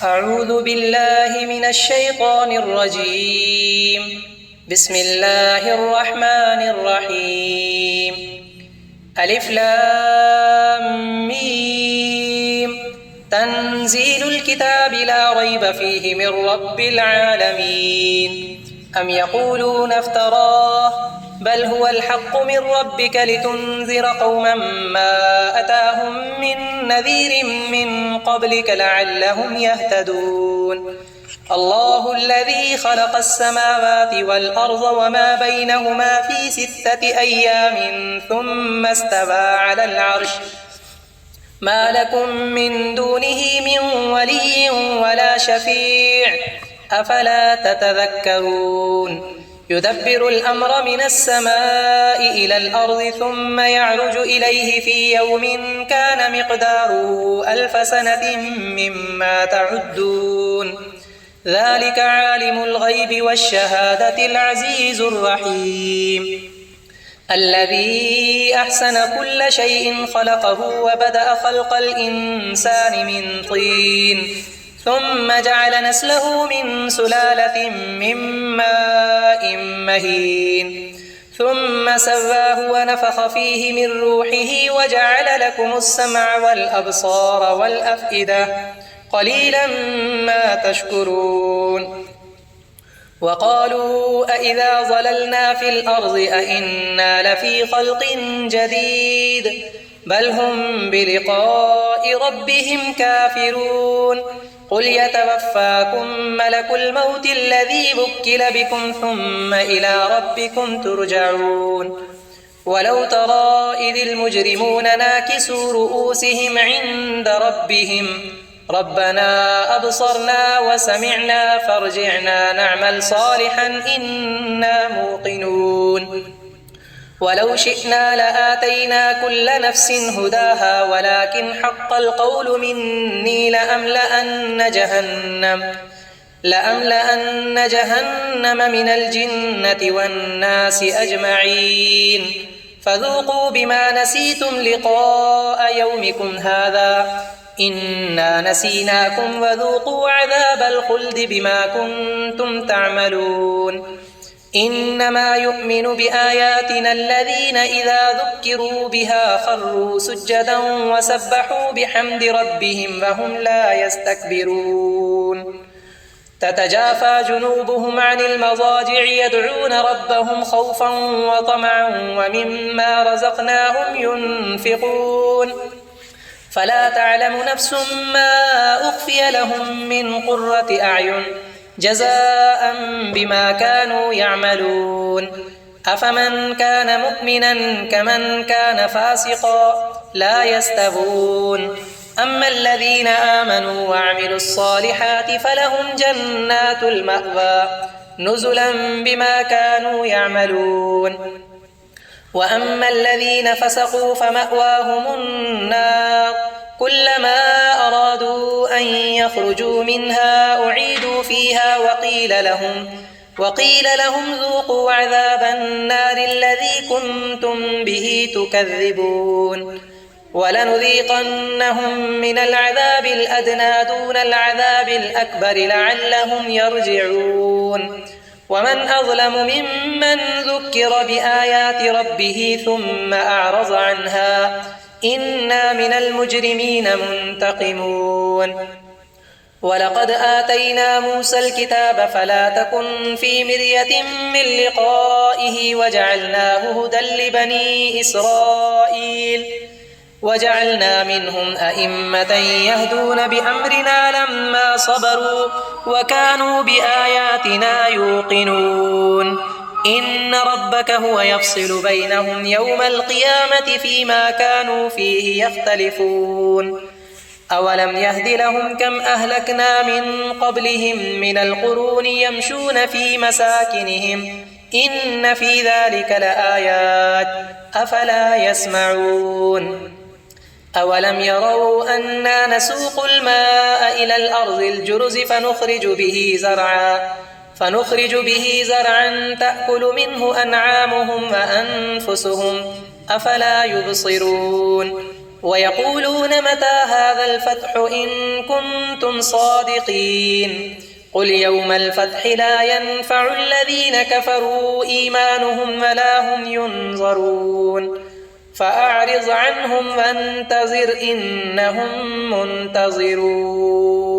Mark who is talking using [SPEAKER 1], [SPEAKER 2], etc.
[SPEAKER 1] أعوذ بالله من الشيطان الرجيم. بسم الله الرحمن الرحيم. ألف لام ميم. تنزيل الكتاب لا ريب فيه من رب العالمين. أم يقولون افتراه بل هو الحق من ربك لتنذر قوما ما أتاهم من نذير من قبلك لعلهم يهتدون. الله الذي خلق السماوات والأرض وما بينهما في 6 أيام ثم استوى على العرش ما لكم من دونه من ولي ولا شفيع أفلا تتذكرون. يدبر الأمر من السماء إلى الأرض ثم يعرج إليه في يوم كان مقداره 1000 سنة مما تعدون. ذلك عالم الغيب والشهادة العزيز الرحيم. الذي أحسن كل شيء خلقه وبدأ خلق الإنسان من طين ثم جعل نسله من سلالة من ماء مهين ثم سواه ونفخ فيه من روحه وجعل لكم السمع والأبصار والأفئدة قليلا ما تشكرون. وقالوا أإذا ضللنا في الأرض أإنا لفي خلق جديد بل هم بلقاء ربهم كافرون. قل يتوفاكم ملك الموت الذي وكل بكم ثم إلى ربكم ترجعون. ولو ترى إذ المجرمون ناكسوا رؤوسهم عند ربهم ربنا أبصرنا وسمعنا فارجعنا نعمل صالحا إنا موقنون. ولو شئنا لآتينا كل نفس هداها ولكن حق القول مني لأملأن جهنم من الجنة والناس أجمعين. فذوقوا بما نسيتم لقاء يومكم هذا إنا نسيناكم وذوقوا عذاب الخلد بما كنتم تعملون. إنما يؤمن بآياتنا الذين إذا ذكروا بها خروا سجدا وسبحوا بحمد ربهم وهم لا يستكبرون. تتجافى جنوبهم عن المضاجع يدعون ربهم خوفا وطمعا ومما رزقناهم ينفقون. فلا تعلم نفس ما أخفي لهم من قرة أعين جزاء بما كانوا يعملون. أفمن كان مؤمنا كمن كان فاسقا لا يستوون. أما الذين آمنوا وعملوا الصالحات فلهم جنات المأوى نزلا بما كانوا يعملون. وأما الذين فسقوا فمأواهم النار كلما أرادوا أن يخرجوا منها أعيدوا فيها وقيل لهم ذوقوا عذاب النار الذي كنتم به تكذبون. ولنذيقنهم من العذاب الأدنى دون العذاب الأكبر لعلهم يرجعون. ومن أظلم ممن ذكر بآيات ربه ثم أعرض عنها إنا من المجرمين منتقمون. ولقد آتينا موسى الكتاب فلا تكن في مرية من لقائه وجعلناه هدى لبني إسرائيل وجعلنا منهم أئمة يهدون بأمرنا لما صبروا وكانوا بآياتنا يوقنون. إن ربك هو يفصل بينهم يوم القيامة فيما كانوا فيه يختلفون. أولم يهد لهم كم أهلكنا من قبلهم من القرون يمشون في مساكنهم إن في ذلك لآيات أفلا يسمعون. أولم يروا أنا نسوق الماء إلى الأرض الجرز فنخرج به زرعا تأكل منه أنعامهم وأنفسهم أفلا يبصرون. ويقولون متى هذا الفتح إن كنتم صادقين قل يوم الفتح لا ينفع الذين كفروا إيمانهم ولا هم ينظرون فأعرض عنهم وانتظر إنهم منتظرون.